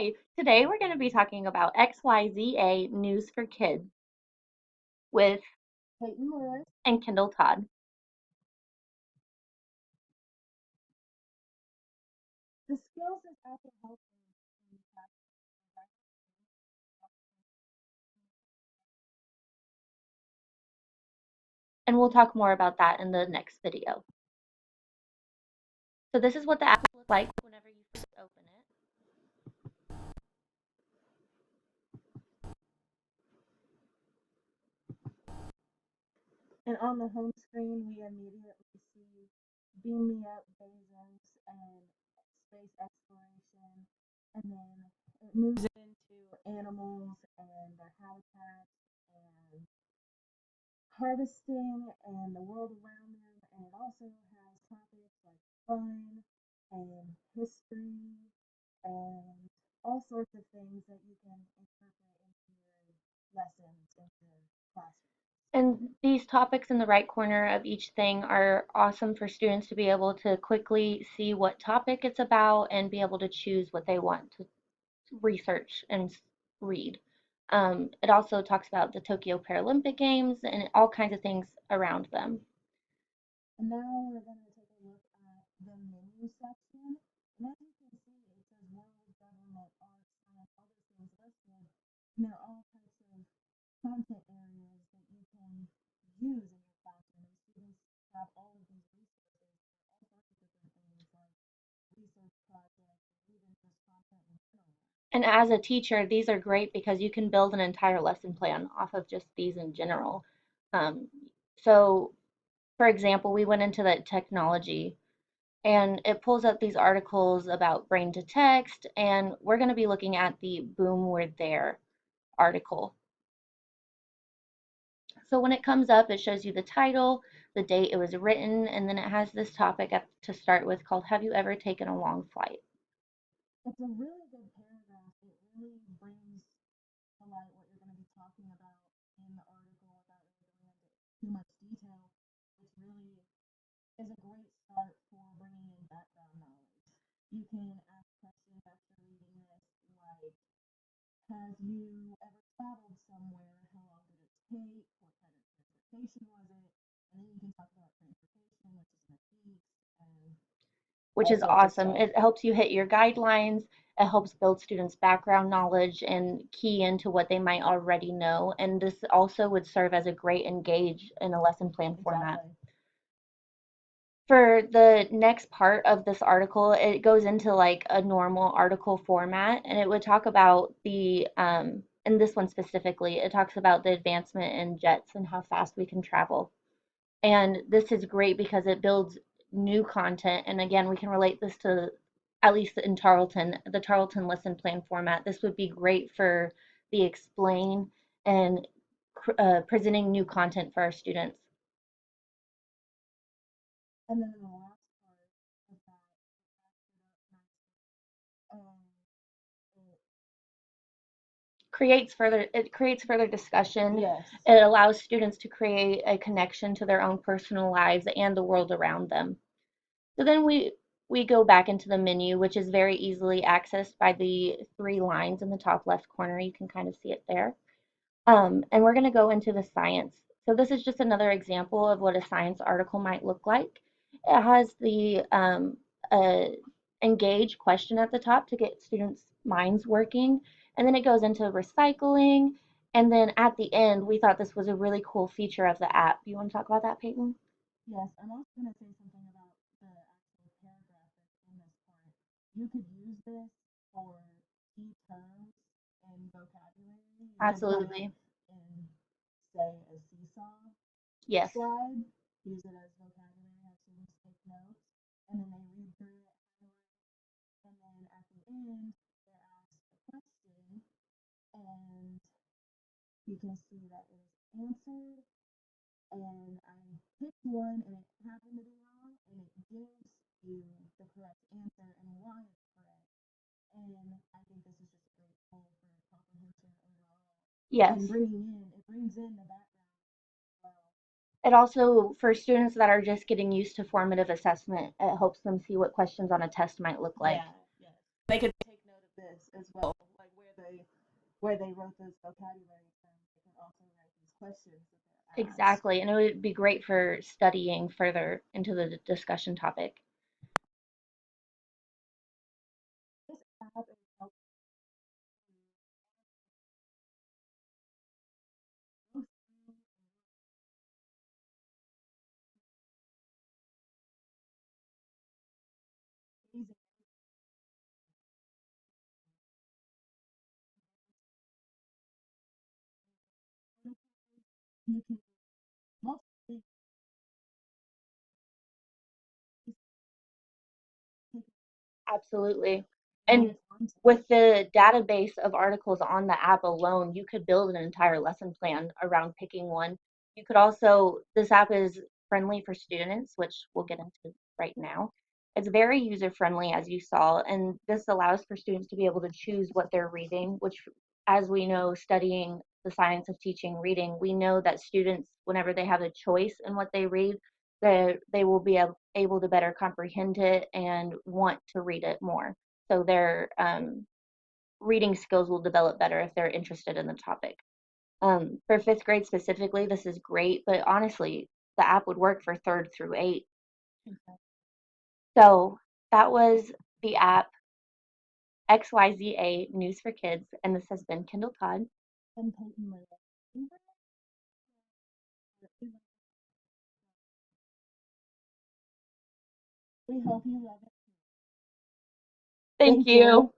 Hi, today we're going to be talking about XYZA News for Kids with Peyton Lewis and Kendall Todd. The skills that Apple helps in class, and we'll talk more about that in the next video. So this is what the app will look like whenever you first open it. And on the home screen, we immediately see Beam Me Up, Bezos, and space exploration. And then it moves into animals and their habitats and harvesting and the world around them. And it also has topics like fun and history and all sorts of things that you can incorporate into your lessons in your classroom. And these topics in the right corner of each thing are awesome for students to be able to quickly see what topic it's about and be able to choose what they want to research and read. It also talks about the Tokyo Paralympic Games and all kinds of things around them. And now we're going to take a look at the menu section. And as you can see, it says world, government, arts, and other things listed. And there are all types of content areas that you can use in your classroom. And students have all of these resources for all sorts of different things like research projects, even just content in general. And as a teacher, these are great because you can build an entire lesson plan off of just these in general. Um, so, for example, we went into the technology and it pulls up these articles about brain to text, and we're going to be looking at the Boom We're There article. So when it comes up, it shows you the title, the date it was written, and then it has this topic to start with called Have You Ever Taken a Long Flight? It's a really good paragraph. It really brings to light what you're going to be talking about in the article without really going into too much detail, which really is a great start for bringing in background knowledge. You can ask questions after reading this, like, have you ever traveled somewhere? How long did it take? What kind of transportation was it? And then you can talk about transportation, which is in the weeks, and which is awesome. It helps you hit your guidelines. It helps build students' background knowledge and key into what they might already know. And this also would serve as a great engage in a lesson plan format. For the next part of this article, it goes into like a normal article format, and it would talk about in this one specifically, it talks about the advancement in jets and how fast we can travel. And this is great because it builds new content. And again, we can relate this to, at least in Tarleton, the Tarleton lesson plan format. This would be great for the explain and presenting new content for our students. And then the last part of that, it creates further discussion. Yes. It allows students to create a connection to their own personal lives and the world around them. So then we go back into the menu, which is very easily accessed by the three lines in the top left corner. You can kind of see it there. And we're going to go into the science. So this is just another example of what a science article might look like. It has the engage question at the top to get students' minds working. And then it goes into recycling. And then at the end, we thought this was a really cool feature of the app. You want to talk about that, Peyton? Yes, I'm also going to say something about the actual paragraph that's in this part. You could use this for key terms and vocabulary. You Absolutely. In, say, a seesaw Yes. slide, use it as vocabulary, have students take notes, and then they read through it, and then at the end, they're asked a question, and you can see that it is answered, and I picked one, and it happened to be wrong, and it gives you the correct answer and why it's correct. And I think this is just a great tool for comprehension overall. Yes. And it brings in the background as well. It also, for students that are just getting used to formative assessment, it helps them see what questions on a test might look like. Yeah, yes. They could take note of this practice as well, like where they wrote those vocabulary terms, they can also write these questions that they're asked. Exactly. And it would be great for studying further into the discussion topic. This app is helpful to go through amazing. You can multiple Absolutely. add And onto it. with the database of articles on the app alone, you could build an entire lesson plan around picking one. You could also, this app is friendly for students, which we'll get into right now. It's very user friendly, as you saw, and this allows for students to be able to choose what they're reading, which, as we know, studying the science of teaching reading, we know that students, whenever they have a choice in what they read, they will be able to better comprehend it and want to read it more. So their reading skills will develop better if they're interested in the topic. For fifth grade specifically, this is great, but honestly, the app would work for third through eight. So that was the app XYZA News for Kids, and this has been Kendall Todd. And Peyton Maria. We hope you love it. Thank Thank you. you.